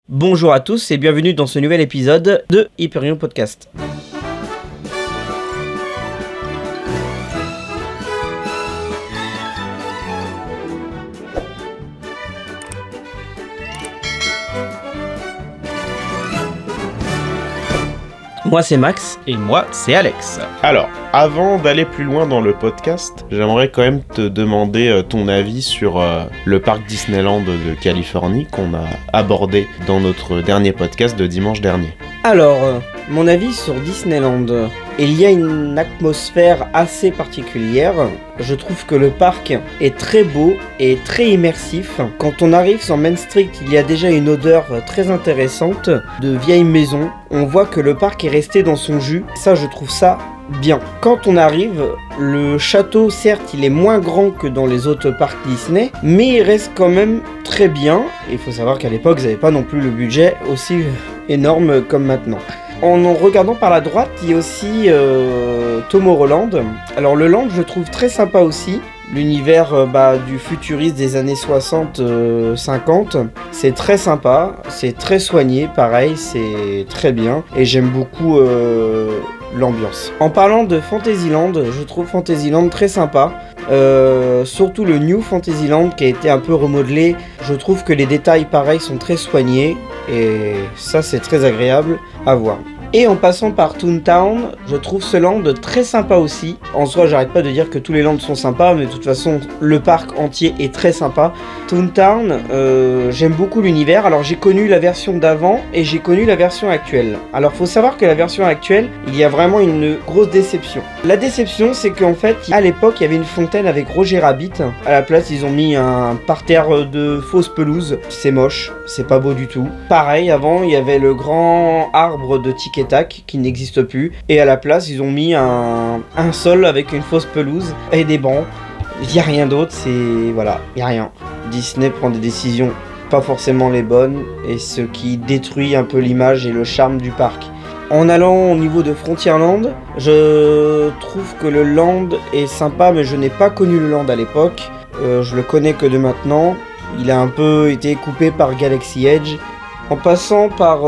Bonjour à tous et bienvenue dans ce nouvel épisode de Hyperion Podcast. Moi c'est Max. Et moi, c'est Alex. Alors, avant d'aller plus loin dans le podcast, j'aimerais quand même te demander ton avis sur le parc Disneyland de Californie qu'on a abordé dans notre dernier podcast de dimanche dernier. Alors, mon avis sur Disneyland. Il y a une atmosphère assez particulière. Je trouve que le parc est très beau et très immersif. Quand on arrive sur Main Street, il y a déjà une odeur très intéressante de vieilles maisons. On voit que le parc est resté dans son jus. Ça, je trouve ça bien. Quand on arrive, le château, certes, il est moins grand que dans les autres parcs Disney, mais il reste quand même très bien. Il faut savoir qu'à l'époque, ils n'avaient pas non plus le budget aussi énorme comme maintenant. En regardant par la droite, il y a aussi Tomorrowland. Alors le land, je trouve très sympa aussi. L'univers du futuriste des années 60-50, c'est très sympa, c'est très soigné, pareil, c'est très bien. Et j'aime beaucoup l'ambiance. En parlant de Fantasyland, je trouve Fantasyland très sympa. Surtout le New Fantasyland qui a été un peu remodelé. Je trouve que les détails pareil sont très soignés. Et ça c'est très agréable à voir. Et en passant par Toontown, je trouve ce land très sympa aussi. En soi, j'arrête pas de dire que tous les lands sont sympas, mais de toute façon, le parc entier est très sympa. Toontown, j'aime beaucoup l'univers. Alors, j'ai connu la version d'avant et j'ai connu la version actuelle. Alors, faut savoir que la version actuelle, il y a vraiment une grosse déception. La déception, c'est qu'en fait, à l'époque, il y avait une fontaine avec Roger Rabbit. À la place, ils ont mis un parterre de fausse pelouse. C'est moche, c'est pas beau du tout. Pareil, avant, il y avait le grand arbre de Tic et Tac qui n'existe plus, et à la place ils ont mis un sol avec une fausse pelouse et des bancs. Il n'y a rien d'autre, c'est voilà, il n'y a rien. Disney prend des décisions pas forcément les bonnes, et ce qui détruit un peu l'image et le charme du parc. En allant au niveau de Frontierland, je trouve que le land est sympa, mais je n'ai pas connu le land à l'époque. Je le connais que de maintenant. Il a un peu été coupé par Galaxy Edge. En passant par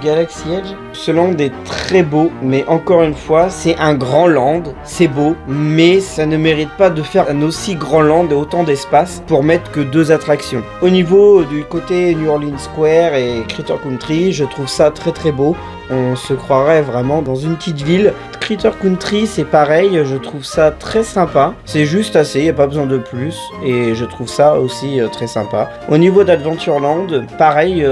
Galaxy Edge, ce land est très beau, mais encore une fois, c'est un grand land, c'est beau, mais ça ne mérite pas de faire un aussi grand land et autant d'espace pour mettre que 2 attractions. Au niveau du côté New Orleans Square et Critter Country, je trouve ça très très beau. On se croirait vraiment dans une petite ville. Critter Country, c'est pareil, je trouve ça très sympa. C'est juste assez, il n'y a pas besoin de plus. Et je trouve ça aussi très sympa. Au niveau d'Adventureland, pareil,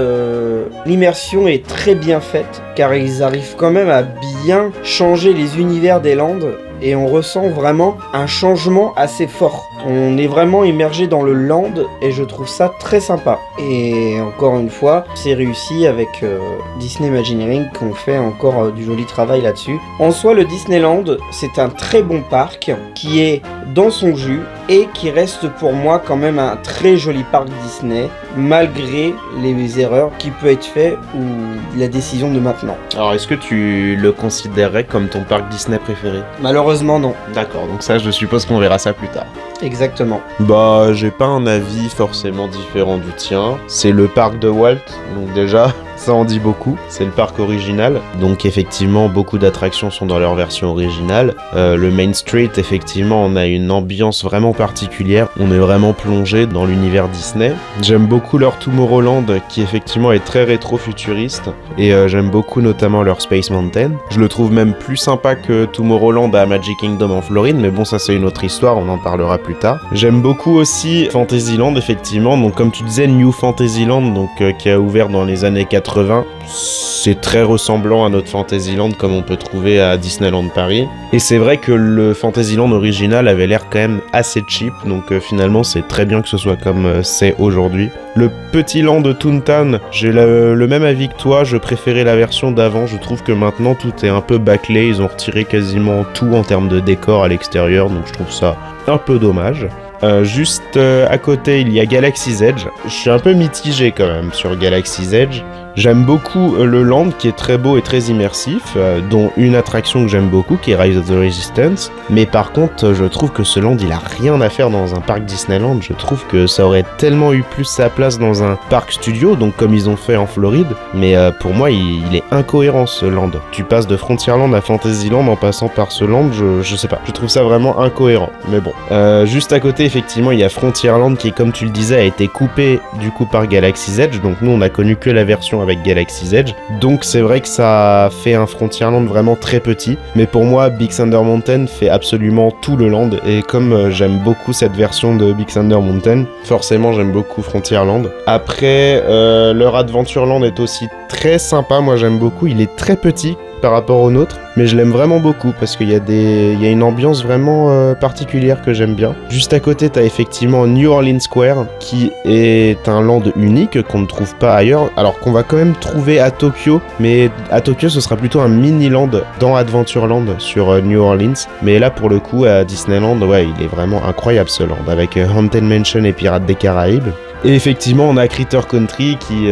l'immersion est très bien faite. Car ils arrivent quand même à bien changer les univers des landes. Et on ressent vraiment un changement assez fort. On est vraiment immergé dans le land et je trouve ça très sympa. Et encore une fois, c'est réussi avec Disney Imagineering qui ont fait encore du joli travail là-dessus. En soi, le Disneyland, c'est un très bon parc qui est dans son jus et qui reste pour moi quand même un très joli parc Disney, malgré les erreurs qui peuvent être faites ou la décision de maintenant. Alors, est-ce que tu le considérerais comme ton parc Disney préféré ? Malheureusement, non. D'accord, donc ça, je suppose qu'on verra ça plus tard. Exactement. Bah, j'ai pas un avis forcément différent du tien. C'est le parc de Walt, donc déjà, ça en dit beaucoup. C'est le parc original, donc effectivement, beaucoup d'attractions sont dans leur version originale. Le Main Street, effectivement, on a une ambiance vraiment particulière. On est vraiment plongé dans l'univers Disney. J'aime beaucoup leur Tomorrowland, qui effectivement est très rétro-futuriste, et j'aime beaucoup notamment leur Space Mountain. Je le trouve même plus sympa que Tomorrowland à Magic Kingdom en Floride, mais bon, ça c'est une autre histoire, on en parlera plus tard. J'aime beaucoup aussi Fantasyland, effectivement, donc comme tu disais, New Fantasyland, donc qui a ouvert dans les années 80. C'est très ressemblant à notre Fantasyland comme on peut trouver à Disneyland Paris. Et c'est vrai que le Fantasyland original avait l'air quand même assez cheap, donc finalement c'est très bien que ce soit comme c'est aujourd'hui. Le petit land de Toontown, j'ai le même avis que toi, je préférais la version d'avant, je trouve que maintenant tout est un peu bâclé, ils ont retiré quasiment tout en termes de décor à l'extérieur, donc je trouve ça un peu dommage. Juste à côté, il y a Galaxy's Edge. Je suis un peu mitigé quand même sur Galaxy's Edge. J'aime beaucoup le land qui est très beau et très immersif, dont une attraction que j'aime beaucoup qui est Rise of the Resistance. Mais par contre, je trouve que ce land il a rien à faire dans un parc Disneyland. Je trouve que ça aurait tellement eu plus sa place dans un parc studio, donc comme ils ont fait en Floride. Mais pour moi, il est incohérent ce land. Tu passes de Frontierland à Fantasyland en passant par ce land, je sais pas. Je trouve ça vraiment incohérent. Mais bon. Juste à côté, effectivement, il y a Frontierland qui, comme tu le disais, a été coupé du coup par Galaxy's Edge. Donc nous, on a connu que la version avec Galaxy's Edge. Donc c'est vrai que ça fait un Frontierland vraiment très petit. Mais pour moi, Big Thunder Mountain fait absolument tout le land. Et comme j'aime beaucoup cette version de Big Thunder Mountain, forcément j'aime beaucoup Frontierland. Après, leur Adventureland est aussi très sympa. Moi j'aime beaucoup. Il est très petit par rapport au nôtre, mais je l'aime vraiment beaucoup parce qu'il y a une ambiance vraiment particulière que j'aime bien. Juste à côté, t'as effectivement New Orleans Square, qui est un land unique qu'on ne trouve pas ailleurs, alors qu'on va quand même trouver à Tokyo, mais à Tokyo ce sera plutôt un mini-land dans Adventureland sur New Orleans, mais là pour le coup à Disneyland, ouais, il est vraiment incroyable ce land, avec Haunted Mansion et Pirates des Caraïbes. Et effectivement, on a Critter Country qui,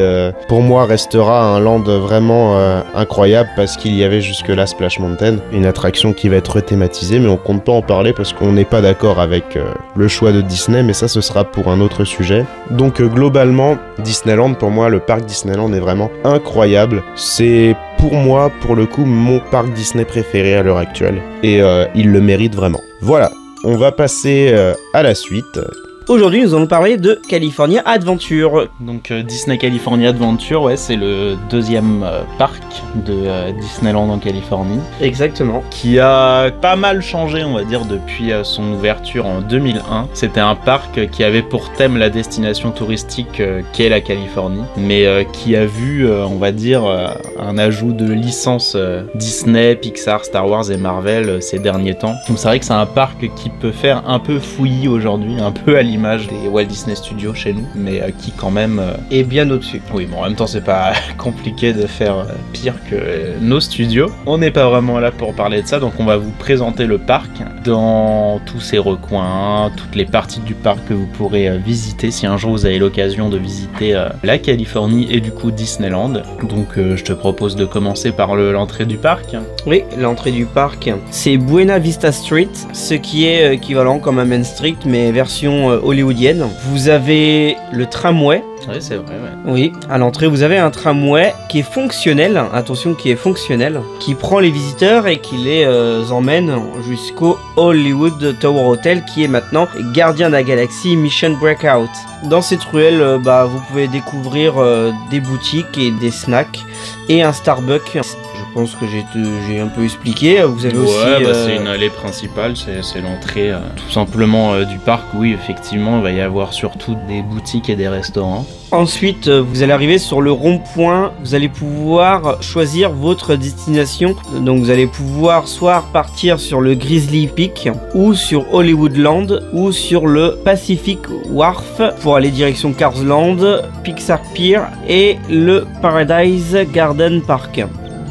pour moi, restera un land vraiment incroyable parce qu'il y avait jusque-là Splash Mountain, une attraction qui va être thématisée, mais on compte pas en parler parce qu'on n'est pas d'accord avec le choix de Disney, mais ça, ce sera pour un autre sujet. Donc, globalement, Disneyland, pour moi, le parc Disneyland est vraiment incroyable. C'est, pour moi, pour le coup, mon parc Disney préféré à l'heure actuelle. Et il le mérite vraiment. Voilà, on va passer à la suite. Aujourd'hui, nous allons parler de California Adventure. Donc Disney California Adventure, ouais, c'est le deuxième parc de Disneyland en Californie. Exactement. Qui a pas mal changé, on va dire, depuis son ouverture en 2001. C'était un parc qui avait pour thème la destination touristique qu'est la Californie, mais qui a vu, on va dire, un ajout de licences Disney, Pixar, Star Wars et Marvel ces derniers temps. Donc c'est vrai que c'est un parc qui peut faire un peu fouillis aujourd'hui, un peu à l'image des Walt Disney Studios chez nous, mais qui quand même est bien au-dessus. Oui, bon, en même temps c'est pas compliqué de faire pire que nos studios. On n'est pas vraiment là pour parler de ça, donc on va vous présenter le parc dans tous ses recoins, toutes les parties du parc que vous pourrez visiter si un jour vous avez l'occasion de visiter la Californie et du coup Disneyland. Donc je te propose de commencer par l'entrée du parc. Oui, l'entrée du parc, c'est Buena Vista Street, ce qui est équivalent comme un Main Street mais version hollywoodienne. Vous avez le tramway. Oui, c'est vrai, ouais. Oui, à l'entrée, vous avez un tramway qui est fonctionnel, attention, qui est fonctionnel, qui prend les visiteurs et qui les emmène jusqu'au Hollywood Tower Hotel, qui est maintenant Gardien de la Galaxie Mission Breakout. Dans cette ruelle, vous pouvez découvrir des boutiques et des snacks et un Starbucks. Je pense que j'ai un peu expliqué. Vous avez aussi... c'est une allée principale, c'est l'entrée tout simplement du parc. Oui, effectivement, il va y avoir surtout des boutiques et des restaurants. Ensuite, vous allez arriver sur le rond-point. Vous allez pouvoir choisir votre destination. Donc vous allez pouvoir soit partir sur le Grizzly Peak ou sur Hollywoodland ou sur le Pacific Wharf pour aller direction Cars Land, Pixar Pier et le Paradise Garden Park.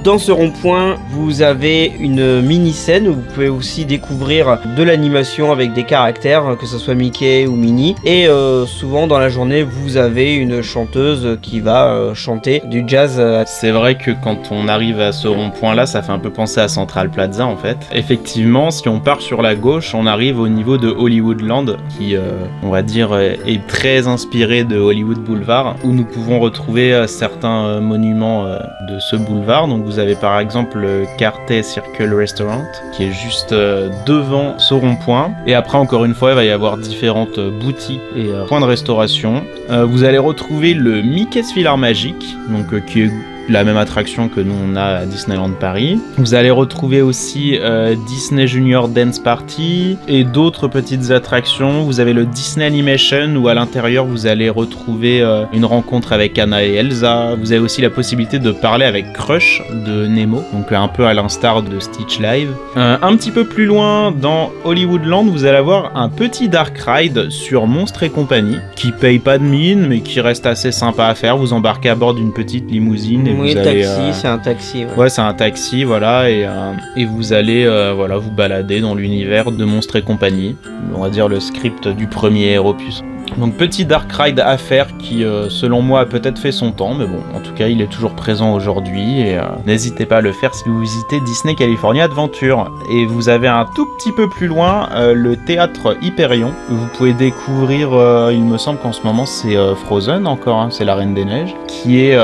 Dans ce rond-point, vous avez une mini-scène où vous pouvez aussi découvrir de l'animation avec des caractères, que ce soit Mickey ou Minnie. Et souvent dans la journée, vous avez une chanteuse qui va chanter du jazz. C'est vrai que quand on arrive à ce rond-point-là, ça fait un peu penser à Central Plaza en fait. Effectivement, si on part sur la gauche, on arrive au niveau de Hollywoodland, qui, on va dire, est très inspiré de Hollywood Boulevard, où nous pouvons retrouver certains monuments de ce boulevard. Donc vous avez par exemple le Carthay Circle Restaurant qui est juste devant ce rond-point. Et après, encore une fois, il va y avoir différentes boutiques et points de restauration. Vous allez retrouver le Mickey's Philharmagic, donc qui est la même attraction que nous on a à Disneyland Paris. Vous allez retrouver aussi Disney Junior Dance Party et d'autres petites attractions. Vous avez le Disney Animation où à l'intérieur vous allez retrouver une rencontre avec Anna et Elsa. Vous avez aussi la possibilité de parler avec Crush de Nemo, donc un peu à l'instar de Stitch Live. Un petit peu plus loin dans Hollywoodland, vous allez avoir un petit dark ride sur Monstres et compagnie qui paye pas de mine mais qui reste assez sympa à faire. Vous embarquez à bord d'une petite limousine et Oui, vous taxi, allez, c'est un taxi. Ouais. Ouais, c'est un taxi, voilà, et vous allez voilà, vous balader dans l'univers de Monstres et compagnie. On va dire le script du premier opus. Donc petit dark ride à faire qui, selon moi, a peut-être fait son temps, mais bon, en tout cas, il est toujours présent aujourd'hui, et n'hésitez pas à le faire si vous visitez Disney California Adventure. Et vous avez un tout petit peu plus loin le théâtre Hyperion. Vous pouvez découvrir, il me semble qu'en ce moment c'est Frozen encore, hein, c'est la Reine des Neiges, qui est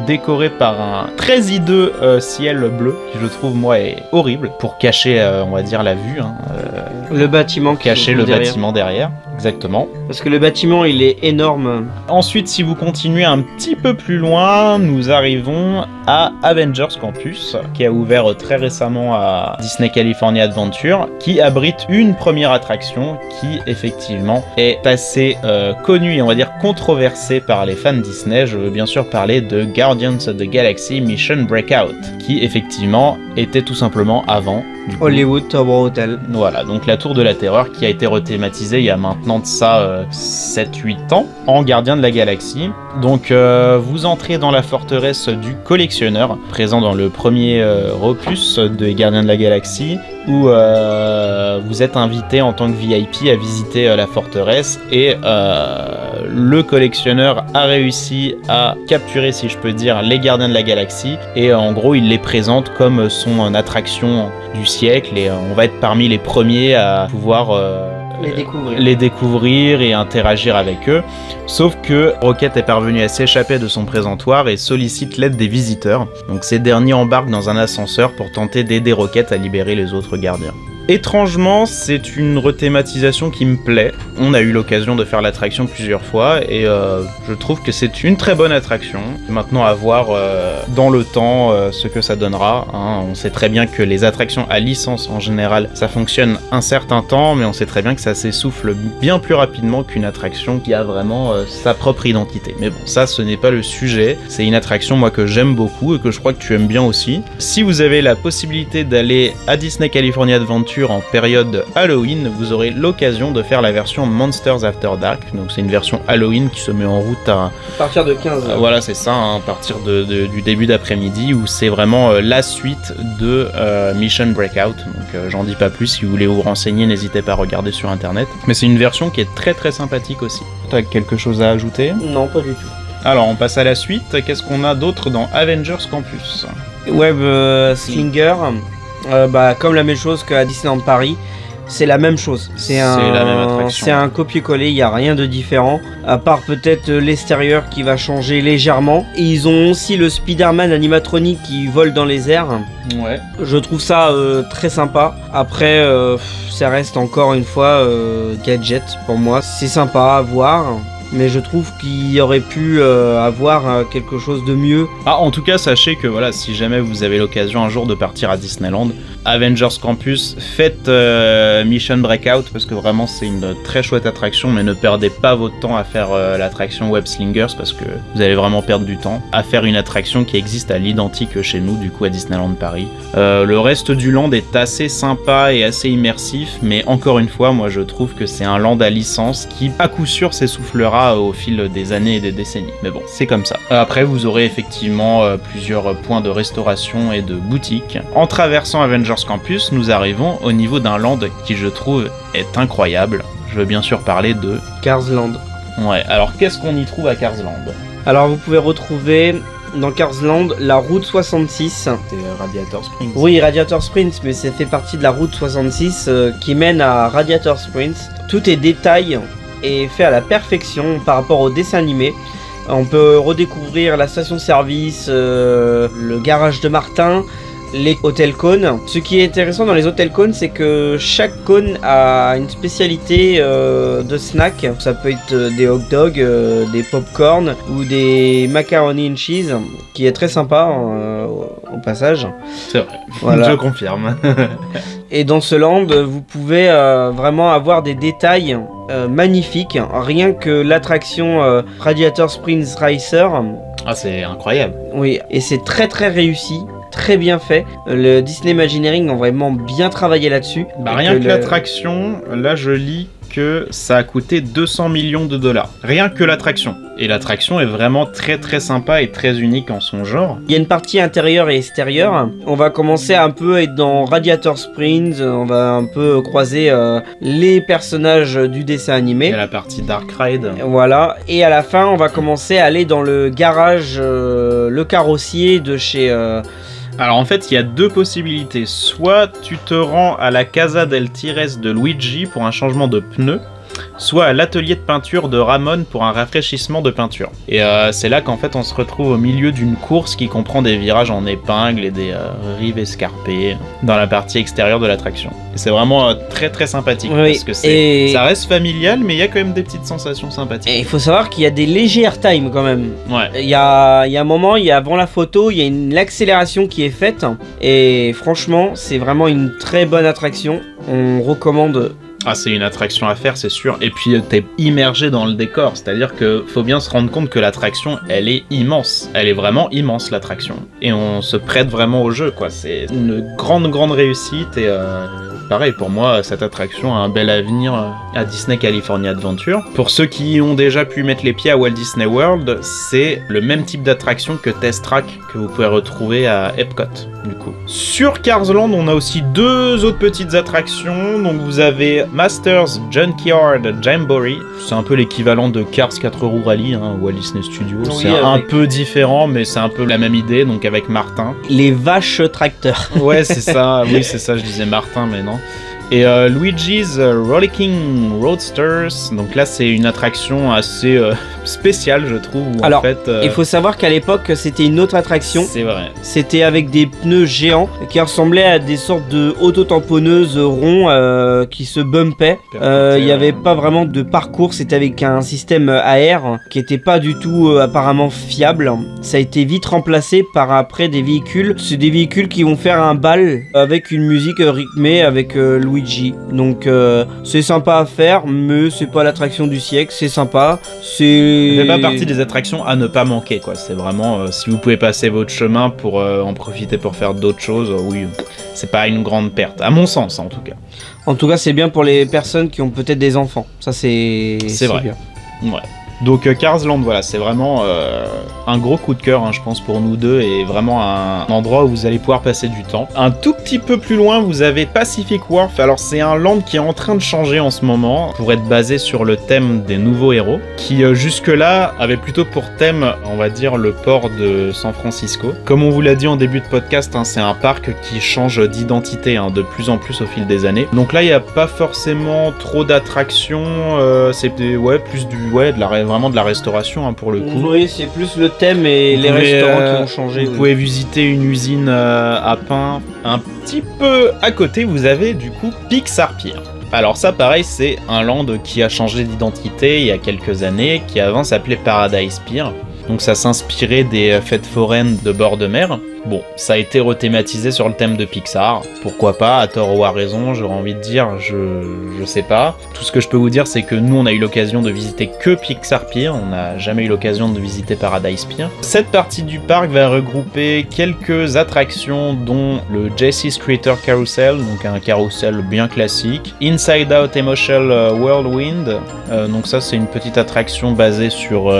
décoré par un très hideux ciel bleu, qui je trouve moi est horrible, pour cacher, on va dire, la vue, hein, Le bâtiment cacher le bâtiment derrière. Exactement. Parce que le bâtiment, il est énorme. Ensuite, si vous continuez un petit peu plus loin, nous arrivons à Avengers Campus, qui a ouvert très récemment à Disney California Adventure, qui abrite une première attraction qui, effectivement, est assez connue et on va dire controversée par les fans Disney. Je veux bien sûr parler de Guardians of the Galaxy Mission Breakout, qui, effectivement, était tout simplement avant Hollywood Tower Hotel. Voilà, donc la tour de la terreur qui a été rethématisée il y a maintenant de ça 7-8 ans en Gardien de la Galaxie. Donc vous entrez dans la forteresse du collectionneur, présent dans le premier opus des Gardiens de la Galaxie, où vous êtes invité en tant que VIP à visiter la forteresse, et le collectionneur a réussi à capturer, si je peux dire, les Gardiens de la Galaxie, et en gros il les présente comme son attraction du siècle, et on va être parmi les premiers à pouvoir les découvrir et interagir avec eux. Sauf que Rocket est parvenu à s'échapper de son présentoir et sollicite l'aide des visiteurs. Donc ces derniers embarquent dans un ascenseur pour tenter d'aider Rocket à libérer les autres gardiens. Étrangement, c'est une rethématisation qui me plaît. On a eu l'occasion de faire l'attraction plusieurs fois et je trouve que c'est une très bonne attraction. Maintenant à voir dans le temps ce que ça donnera, hein. On sait très bien que les attractions à licence en général, ça fonctionne un certain temps, mais on sait très bien que ça s'essouffle bien plus rapidement qu'une attraction qui a vraiment sa propre identité. Mais bon, ça ce n'est pas le sujet. C'est une attraction moi que j'aime beaucoup et que je crois que tu aimes bien aussi. Si vous avez la possibilité d'aller à Disney California Adventure en période Halloween, vous aurez l'occasion de faire la version Monsters After Dark. Donc c'est une version Halloween qui se met en route à partir de 15h. Voilà, c'est ça, hein, à partir du début d'après-midi, où c'est vraiment la suite de Mission Breakout. Donc j'en dis pas plus, si vous voulez vous renseigner, n'hésitez pas à regarder sur internet. Mais c'est une version qui est très très sympathique aussi. T'as quelque chose à ajouter ? Non, pas du tout. Alors on passe à la suite. Qu'est-ce qu'on a d'autre dans Avengers Campus ? Web Slinger. Comme la même chose qu'à Disneyland Paris, c'est la même chose. C'est la même attraction. C'est un copier-coller, il n'y a rien de différent, à part peut-être l'extérieur qui va changer légèrement. Et ils ont aussi le Spider-Man animatronique qui vole dans les airs. Ouais. Je trouve ça très sympa. Après, ça reste encore une fois gadget pour moi. C'est sympa à voir. Mais je trouve qu'il y aurait pu avoir quelque chose de mieux. En tout cas, sachez que voilà, si jamais vous avez l'occasion un jour de partir à Disneyland, Avengers Campus, faites Mission Breakout, parce que vraiment c'est une très chouette attraction, mais ne perdez pas votre temps à faire l'attraction Web Slingers, parce que vous allez vraiment perdre du temps à faire une attraction qui existe à l'identique chez nous, du coup à Disneyland Paris. Le reste du land est assez sympa et assez immersif, mais encore une fois, moi je trouve que c'est un land à licence qui à coup sûr s'essoufflera au fil des années et des décennies. Mais bon, c'est comme ça. Après, vous aurez effectivement plusieurs points de restauration et de boutiques. En traversant Avengers Campus, nous arrivons au niveau d'un land qui, je trouve, est incroyable. Je veux bien sûr parler de Cars Land. Ouais, alors qu'est-ce qu'on y trouve à Cars Land ? Alors, vous pouvez retrouver dans Cars Land la route 66. C'est Radiator Springs. Oui, Radiator Springs, mais ça fait partie de la route 66 qui mène à Radiator Springs. Tout est détail et fait à la perfection par rapport au dessin animé. On peut redécouvrir la station-service, le garage de Martin, les hôtels cônes. Ce qui est intéressant dans les hôtels cônes, c'est que chaque cône a une spécialité de snack. Ça peut être des hot dogs, des pop-corn ou des macaroni and cheese, qui est très sympa au passage. C'est vrai, voilà. Je confirme. Et dans ce land, vous pouvez vraiment avoir des détails magnifiques. Rien que l'attraction Radiator Springs Racer. Ah, c'est incroyable. Oui, et c'est très très réussi. Très bien fait. Le Disney Imagineering ont vraiment bien travaillé là-dessus. Rien que l'attraction, là je lis que ça a coûté 200 millions de dollars. Rien que l'attraction. Et l'attraction est vraiment très très sympa et très unique en son genre. Il y a une partie intérieure et extérieure. On va commencer un peu à être dans Radiator Springs, on va un peu croiser les personnages du dessin animé. Il y a la partie Dark Ride. Voilà, et à la fin on va commencer à aller dans le garage, le carrossier de chez... Alors en fait, il y a deux possibilités. Soit tu te rends à la Casa del Tires de Luigi pour un changement de pneus, soit à l'atelier de peinture de Ramon pour un rafraîchissement de peinture. Et c'est là qu'en fait on se retrouve au milieu d'une course qui comprend des virages en épingle et des rives escarpées dans la partie extérieure de l'attraction. Et c'est vraiment très très sympathique, oui, parce que ça reste familial, mais il y a quand même des petites sensations sympathiques. Et il faut savoir qu'il y a des légers airtime quand même. Ouais. Il y a un moment, avant la photo, il y a une accélération qui est faite. Et franchement, c'est vraiment une très bonne attraction. On recommande. Ah, c'est une attraction à faire, c'est sûr. Et puis, t'es immergé dans le décor. C'est-à-dire que faut bien se rendre compte que l'attraction, elle est immense. Elle est vraiment immense, l'attraction. Et on se prête vraiment au jeu, quoi. C'est une grande, grande réussite. Et pareil, pour moi, cette attraction a un bel avenir à Disney California Adventure. Pour ceux qui ont déjà pu mettre les pieds à Walt Disney World, c'est le même type d'attraction que Test Track que vous pouvez retrouver à Epcot, du coup. Sur Cars Land, on a aussi deux autres petites attractions. Donc, vous avez Masters Junkyard Jamboree. C'est un peu l'équivalent de Cars 4 roues Rally, hein, Walt Disney Studios. Oui, c'est un peu différent, mais c'est un peu la même idée, donc avec Martin. Les vaches tracteurs. Ouais, c'est ça. Oui, c'est ça, je disais Martin, mais non. Et Luigi's Rollicking Roadsters, donc là c'est une attraction assez spéciale, je trouve. Alors, en fait, il faut savoir qu'à l'époque c'était une autre attraction. C'est vrai. C'était avec des pneus géants qui ressemblaient à des sortes de auto-tamponneuses ronds qui se bumpaient. Il n'y avait pas vraiment de parcours, c'était avec un système à air qui n'était pas du tout apparemment fiable. Ça a été vite remplacé par après des véhicules. C'est des véhicules qui vont faire un bal avec une musique rythmée avec Luigi. Donc c'est sympa à faire, mais c'est pas l'attraction du siècle, c'est sympa. Ça fait pas partie des attractions à ne pas manquer, quoi. C'est vraiment, si vous pouvez passer votre chemin pour en profiter pour faire d'autres choses, oui, c'est pas une grande perte, à mon sens, en tout cas. En tout cas, c'est bien pour les personnes qui ont peut-être des enfants. Ça, c'est vrai. Bien. Ouais. Donc Cars Land, voilà, c'est vraiment un gros coup de cœur, hein, je pense, pour nous deux, et vraiment un endroit où vous allez pouvoir passer du temps. Un tout petit peu plus loin, vous avez Pacific Wharf. Alors c'est un land qui est en train de changer en ce moment, pour être basé sur le thème des nouveaux héros, qui jusque-là avait plutôt pour thème, on va dire, le port de San Francisco. Comme on vous l'a dit en début de podcast, hein, c'est un parc qui change d'identité de plus en plus au fil des années. Donc là, il n'y a pas forcément trop d'attractions, c'est plus vraiment de la restauration, hein, pour le coup. Oui, c'est plus le thème et les restaurants qui ont changé. Vous pouvez visiter une usine à pain. Un petit peu à côté, vous avez du coup Pixar Pier. Alors ça, pareil, c'est un land qui a changé d'identité il y a quelques années, qui avant s'appelait Paradise Pier. Donc ça s'inspirait des fêtes foraines de bord de mer. Bon, ça a été rethématisé sur le thème de Pixar. Pourquoi pas, à tort ou à raison, j'aurais envie de dire, je sais pas. Tout ce que je peux vous dire, c'est que nous, on a eu l'occasion de visiter que Pixar Pier. On n'a jamais eu l'occasion de visiter Paradise Pier. Cette partie du parc va regrouper quelques attractions, dont le Jesse's Creator Carousel, donc un carrousel bien classique. Inside Out Emotional Whirlwind, donc ça, c'est une petite attraction basée sur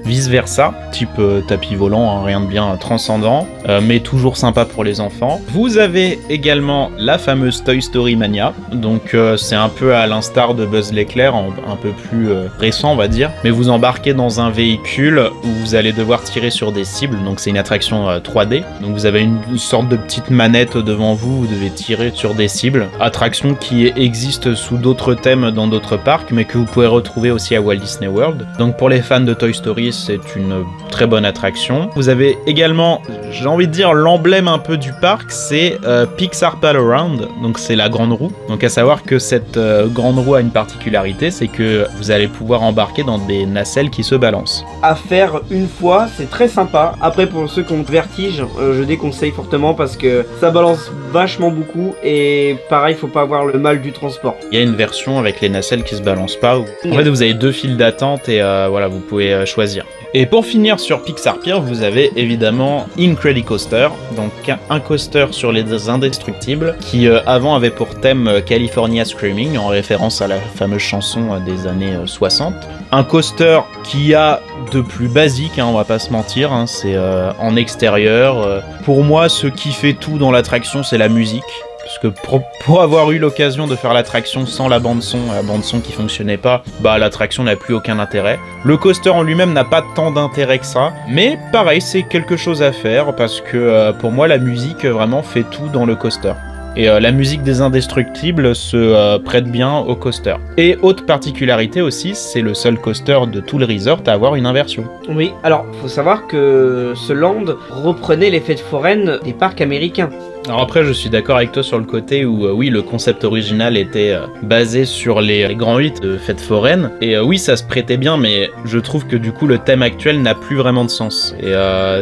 Vice Versa, type tapis volant, hein, rien de bien transcendant. Mais toujours sympa pour les enfants. Vous avez également la fameuse Toy Story Mania, donc c'est un peu à l'instar de Buzz l'éclair, un peu plus récent on va dire, mais vous embarquez dans un véhicule où vous allez devoir tirer sur des cibles, donc c'est une attraction 3D, donc vous avez une sorte de petite manette devant vous, vous devez tirer sur des cibles, attraction qui existe sous d'autres thèmes dans d'autres parcs, mais que vous pouvez retrouver aussi à Walt Disney World. Donc pour les fans de Toy Story, c'est une très bonne attraction. Vous avez également, j'ai envie de dire, l'emblème un peu du parc, c'est Pixar Pal Around, donc c'est la grande roue. Donc à savoir que cette grande roue a une particularité, c'est que vous allez pouvoir embarquer dans des nacelles qui se balancent. À faire une fois, c'est très sympa. Après, pour ceux qui ont le vertige, je déconseille fortement parce que ça balance vachement beaucoup et pareil, faut pas avoir le mal du transport. Il y a une version avec les nacelles qui se balancent pas. En fait, vous avez deux files d'attente et voilà, vous pouvez choisir. Et pour finir sur Pixar Pier, vous avez évidemment Incredicoaster, donc un coaster sur les indestructibles, qui avant avait pour thème California Screaming, en référence à la fameuse chanson des années 60. Un coaster qui a de plus basique, on va pas se mentir, c'est en extérieur. Pour moi, ce qui fait tout dans l'attraction, c'est la musique. Parce que pour avoir eu l'occasion de faire l'attraction sans la bande son qui fonctionnait pas, bah l'attraction n'a plus aucun intérêt. Le coaster en lui-même n'a pas tant d'intérêt que ça, mais pareil, c'est quelque chose à faire parce que pour moi la musique vraiment fait tout dans le coaster. Et la musique des indestructibles se prête bien au coaster. Et autre particularité aussi, c'est le seul coaster de tout le resort à avoir une inversion. Oui, alors faut savoir que ce land reprenait les fêtes foraines des parcs américains. Alors après, je suis d'accord avec toi sur le côté où oui, le concept original était basé sur les grands 8 de fêtes foraines. Et oui, ça se prêtait bien, mais je trouve que du coup, le thème actuel n'a plus vraiment de sens. Et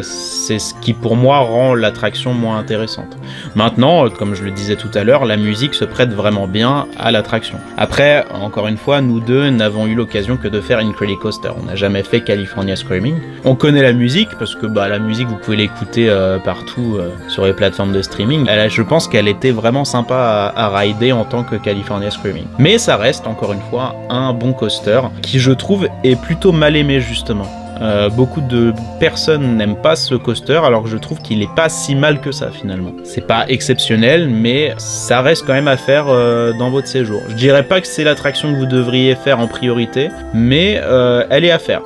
c'est ce qui, pour moi, rend l'attraction moins intéressante. Maintenant, comme je le disais tout à l'heure, la musique se prête vraiment bien à l'attraction. Après, encore une fois, nous deux n'avons eu l'occasion que de faire Incredicoaster. On n'a jamais fait California Screaming. On connaît la musique, parce que bah, la musique, vous pouvez l'écouter partout sur les plateformes de streaming. Je pense qu'elle était vraiment sympa à rider en tant que California Screaming. Mais ça reste, encore une fois, un bon coaster qui, je trouve, est plutôt mal aimé, justement. Beaucoup de personnes n'aiment pas ce coaster alors que je trouve qu'il est pas si mal que ça finalement. C'est pas exceptionnel mais ça reste quand même à faire dans votre séjour. Je dirais pas que c'est l'attraction que vous devriez faire en priorité mais elle est à faire.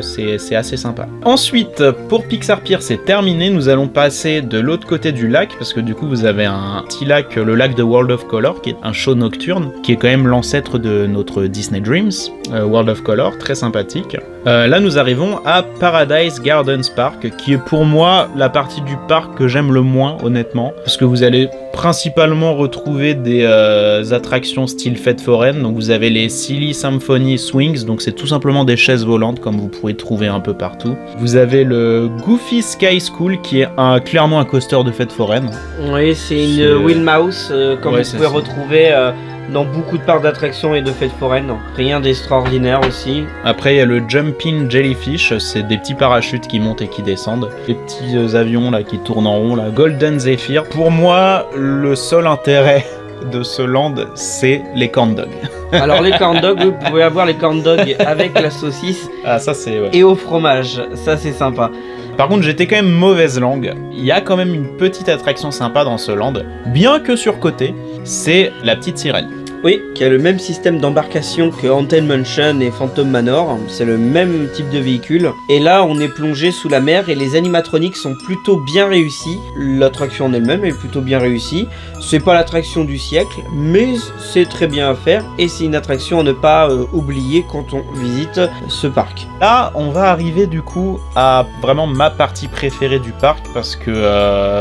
C'est assez sympa. Ensuite pour Pixar Pier c'est terminé, nous allons passer de l'autre côté du lac parce que du coup vous avez un petit lac, le lac de World of Color qui est un show nocturne qui est quand même l'ancêtre de notre Disney Dreams, World of Color, très sympathique. Là nous arrivons à Paradise Gardens Park, qui est pour moi la partie du parc que j'aime le moins, honnêtement, parce que vous allez principalement retrouver des attractions style fête foraine, donc vous avez les Silly Symphony Swings, donc c'est tout simplement des chaises volantes, comme vous pourrez trouver un peu partout. Vous avez le Goofy Sky School, qui est clairement un coaster de fête foraine. Oui, c'est une Wheel Mouse, comme vous pouvez retrouver... dans beaucoup de parcs d'attractions et de fêtes foraines. Rien d'extraordinaire aussi. Après, il y a le Jumping Jellyfish, c'est des petits parachutes qui montent et qui descendent. Les petits avions là qui tournent en rond, là. Golden Zephyr. Pour moi, le seul intérêt de ce land, c'est les corn dogs. Alors les corn dogs, vous pouvez avoir les corn dogs avec la saucisse ça, c'est, ouais. Et au fromage. Ça, c'est sympa. Par contre, j'étais quand même mauvaise langue. Il y a quand même une petite attraction sympa dans ce land, bien que surcoté, c'est la petite sirène. Oui, qui a le même système d'embarcation que Haunted Mansion et Phantom Manor, c'est le même type de véhicule. Et là, on est plongé sous la mer et les animatroniques sont plutôt bien réussis. L'attraction en elle-même est plutôt bien réussie. C'est pas l'attraction du siècle, mais c'est très bien à faire et c'est une attraction à ne pas oublier quand on visite ce parc. Là, on va arriver du coup à vraiment ma partie préférée du parc parce que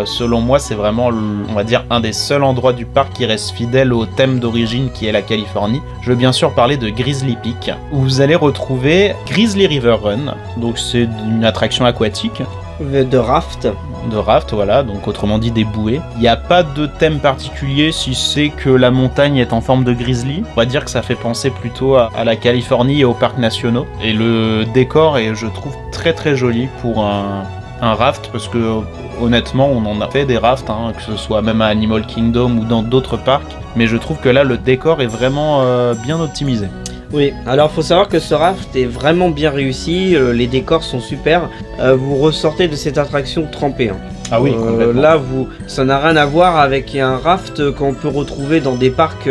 selon moi, c'est vraiment, on va dire, un des seuls endroits du parc qui reste fidèle au thème d'origine qui est la Californie. Je veux bien sûr parler de Grizzly Peak, où vous allez retrouver Grizzly River Run, donc c'est une attraction aquatique. De raft. De raft, voilà, donc autrement dit des bouées. Il n'y a pas de thème particulier si c'est que la montagne est en forme de grizzly. On va dire que ça fait penser plutôt à la Californie et aux parcs nationaux. Et le décor est, je trouve, très très joli pour un raft, parce que honnêtement on en a fait des rafts, que ce soit même à Animal Kingdom ou dans d'autres parcs, mais je trouve que là le décor est vraiment bien optimisé. Oui, alors faut savoir que ce raft est vraiment bien réussi, les décors sont super, vous ressortez de cette attraction trempé. Ah oui, complètement. Là, ça n'a rien à voir avec un raft qu'on peut retrouver dans des parcs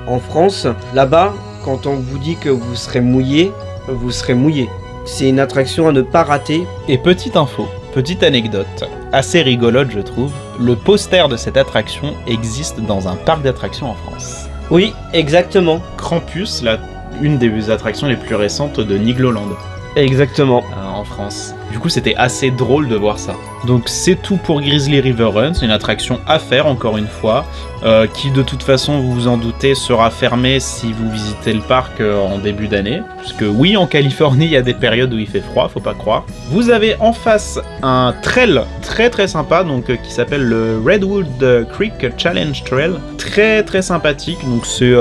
en France. Là-bas, quand on vous dit que vous serez mouillé, vous serez mouillé. C'est une attraction à ne pas rater. Et petite info, petite anecdote, assez rigolote je trouve, le poster de cette attraction existe dans un parc d'attractions en France. Oui, exactement. Krampus, une des attractions les plus récentes de Nigloland. Exactement. En France. Du coup, c'était assez drôle de voir ça. Donc c'est tout pour Grizzly River Run, c'est une attraction à faire encore une fois, qui de toute façon, vous vous en doutez, sera fermée si vous visitez le parc en début d'année. Parce que oui, en Californie, il y a des périodes où il fait froid, faut pas croire. Vous avez en face un trail très très sympa, donc qui s'appelle le Redwood Creek Challenge Trail. Très très sympathique, donc c'est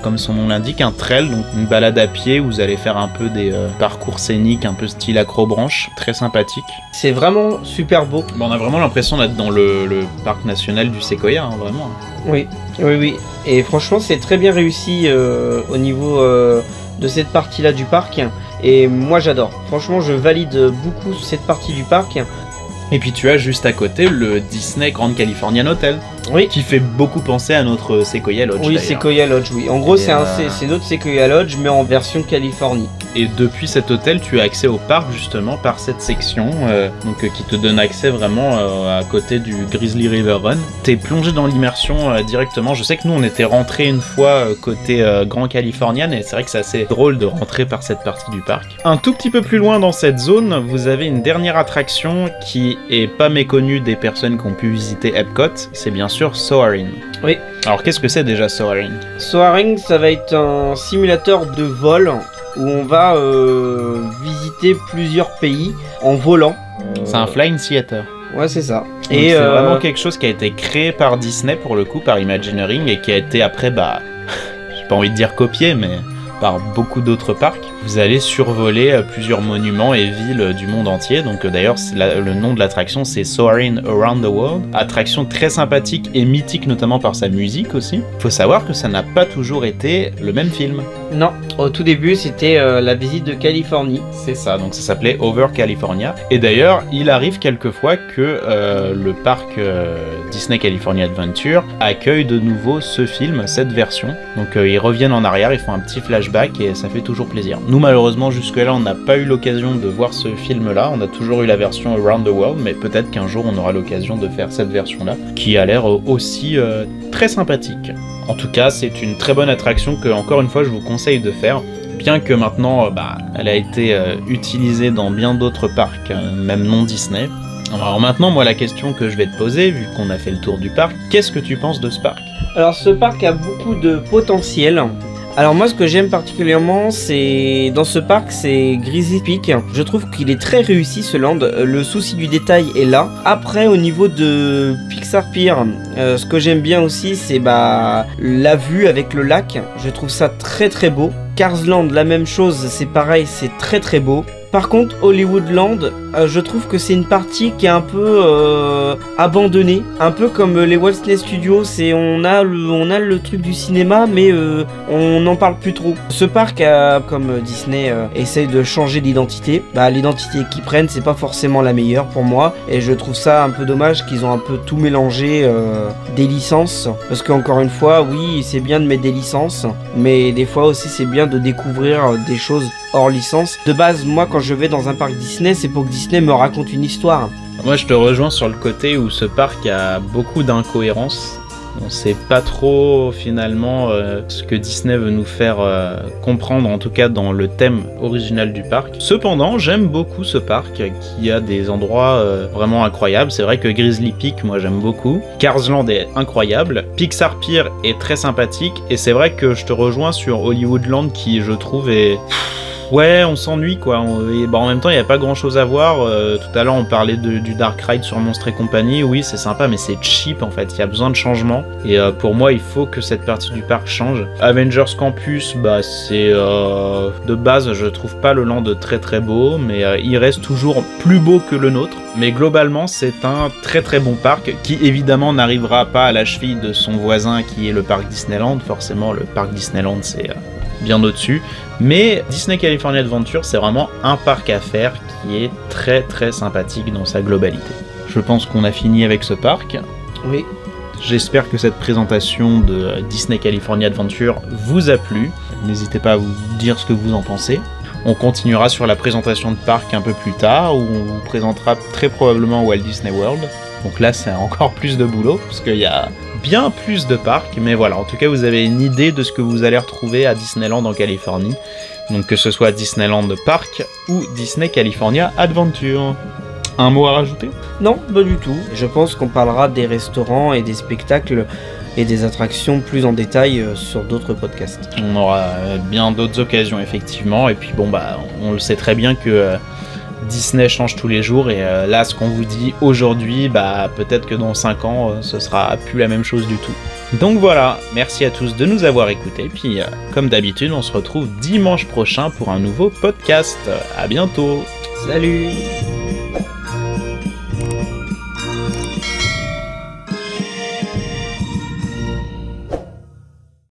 comme son nom l'indique, un trail, donc une balade à pied où vous allez faire un peu des parcours scéniques, un peu style accrobranche, très sympathique. C'est vraiment super beau. On a vraiment l'impression d'être dans le parc national du Séquoia, hein, vraiment. Oui. Et franchement, c'est très bien réussi au niveau de cette partie-là du parc. Et moi, j'adore. Franchement, je valide beaucoup cette partie du parc. Et puis tu as juste à côté le Disney Grand Californian Hotel. Oui. Qui fait beaucoup penser à notre Sequoia Lodge. Oui, Sequoia Lodge, oui. En gros, c'est notre Sequoia Lodge, mais en version Californie. Et depuis cet hôtel, tu as accès au parc justement par cette section, qui te donne accès vraiment à côté du Grizzly River Run. T'es plongé dans l'immersion directement. Je sais que nous, on était rentrés une fois côté Grand Californian, et c'est vrai que c'est assez drôle de rentrer par cette partie du parc. Un tout petit peu plus loin dans cette zone, vous avez une dernière attraction qui est pas méconnue des personnes qui ont pu visiter Epcot. C'est bien sûr Soarin'. Oui. Alors qu'est-ce que c'est déjà Soarin'? Soarin', ça va être un simulateur de vol où on va visiter plusieurs pays en volant. C'est un flying theater. Ouais, c'est ça. Donc et c'est vraiment quelque chose qui a été créé par Disney pour le coup, par Imagineering, et qui a été après, j'ai pas envie de dire copié, mais par beaucoup d'autres parcs. Vous allez survoler plusieurs monuments et villes du monde entier. Donc d'ailleurs, le nom de l'attraction, c'est Soarin' Around the World. Attraction très sympathique et mythique, notamment par sa musique aussi. Faut savoir que ça n'a pas toujours été le même film. Non, au tout début, c'était la visite de Californie. C'est ça, donc ça s'appelait Over California. Et d'ailleurs, il arrive quelquefois que le parc Disney California Adventure accueille de nouveau ce film, cette version. Donc ils reviennent en arrière, ils font un petit flashback et ça fait toujours plaisir. Nous, malheureusement, jusque-là, on n'a pas eu l'occasion de voir ce film-là. On a toujours eu la version Around the World, mais peut-être qu'un jour, on aura l'occasion de faire cette version-là, qui a l'air aussi très sympathique. En tout cas, c'est une très bonne attraction que, encore une fois, je vous conseille de faire. Bien que maintenant, elle a été utilisée dans bien d'autres parcs, même non Disney. Alors maintenant, moi, la question que je vais te poser, vu qu'on a fait le tour du parc, qu'est-ce que tu penses de ce parc? Alors, ce parc a beaucoup de potentiel. Alors moi, ce que j'aime particulièrement, c'est dans ce parc, c'est Grizzly Peak. Je trouve qu'il est très réussi ce land. Le souci du détail est là. Après, au niveau de Pixar Pier, ce que j'aime bien aussi, c'est la vue avec le lac. Je trouve ça très très beau. Cars Land, la même chose, c'est pareil, c'est très très beau. Par contre, Hollywoodland, je trouve que c'est une partie qui est un peu abandonnée, un peu comme les Walt Disney Studios. On a le truc du cinéma, mais on n'en parle plus trop. Ce parc, comme Disney essaye de changer d'identité, l'identité qu'ils prennent, c'est pas forcément la meilleure pour moi, et je trouve ça un peu dommage qu'ils ont un peu tout mélangé, des licences, parce qu'encore une fois, oui, c'est bien de mettre des licences, mais des fois aussi c'est bien de découvrir des choses hors licence. De base, moi, quand je vais dans un parc Disney, c'est pour que Disney me raconte une histoire. Moi, je te rejoins sur le côté où ce parc a beaucoup d'incohérences. On sait pas trop, finalement, ce que Disney veut nous faire comprendre, en tout cas dans le thème original du parc. Cependant, j'aime beaucoup ce parc, qui a des endroits vraiment incroyables. C'est vrai que Grizzly Peak, moi, j'aime beaucoup. Cars Land est incroyable. Pixar Pier est très sympathique. Et c'est vrai que je te rejoins sur Hollywoodland, qui, je trouve, est... Ouais, on s'ennuie quoi. En même temps, il n'y a pas grand chose à voir. Tout à l'heure, on parlait du Dark Ride sur Monstres et compagnie. Oui, c'est sympa, mais c'est cheap en fait. Il y a besoin de changement. Et pour moi, il faut que cette partie du parc change. Avengers Campus, c'est de base, je trouve pas le land très très beau, mais il reste toujours plus beau que le nôtre. Mais globalement, c'est un très très bon parc qui évidemment n'arrivera pas à la cheville de son voisin qui est le parc Disneyland. Forcément, le parc Disneyland, c'est bien au-dessus. Mais Disney California Adventure, c'est vraiment un parc à faire qui est très très sympathique dans sa globalité. Je pense qu'on a fini avec ce parc. Oui. J'espère que cette présentation de Disney California Adventure vous a plu. N'hésitez pas à vous dire ce que vous en pensez. On continuera sur la présentation de parc un peu plus tard, où on vous présentera très probablement Walt Disney World. Donc là, c'est encore plus de boulot, parce qu'il y a bien plus de parcs. Mais voilà, en tout cas, vous avez une idée de ce que vous allez retrouver à Disneyland en Californie. Donc que ce soit Disneyland Park ou Disney California Adventure. Un mot à rajouter ? Non, pas du tout. Je pense qu'on parlera des restaurants et des spectacles et des attractions plus en détail sur d'autres podcasts. On aura bien d'autres occasions, effectivement. Et puis bon, on le sait très bien que Disney change tous les jours. Et là, ce qu'on vous dit aujourd'hui, peut-être que dans 5 ans, ce sera plus la même chose du tout. Donc voilà, merci à tous de nous avoir écoutés. Puis comme d'habitude, on se retrouve dimanche prochain pour un nouveau podcast. À bientôt. Salut!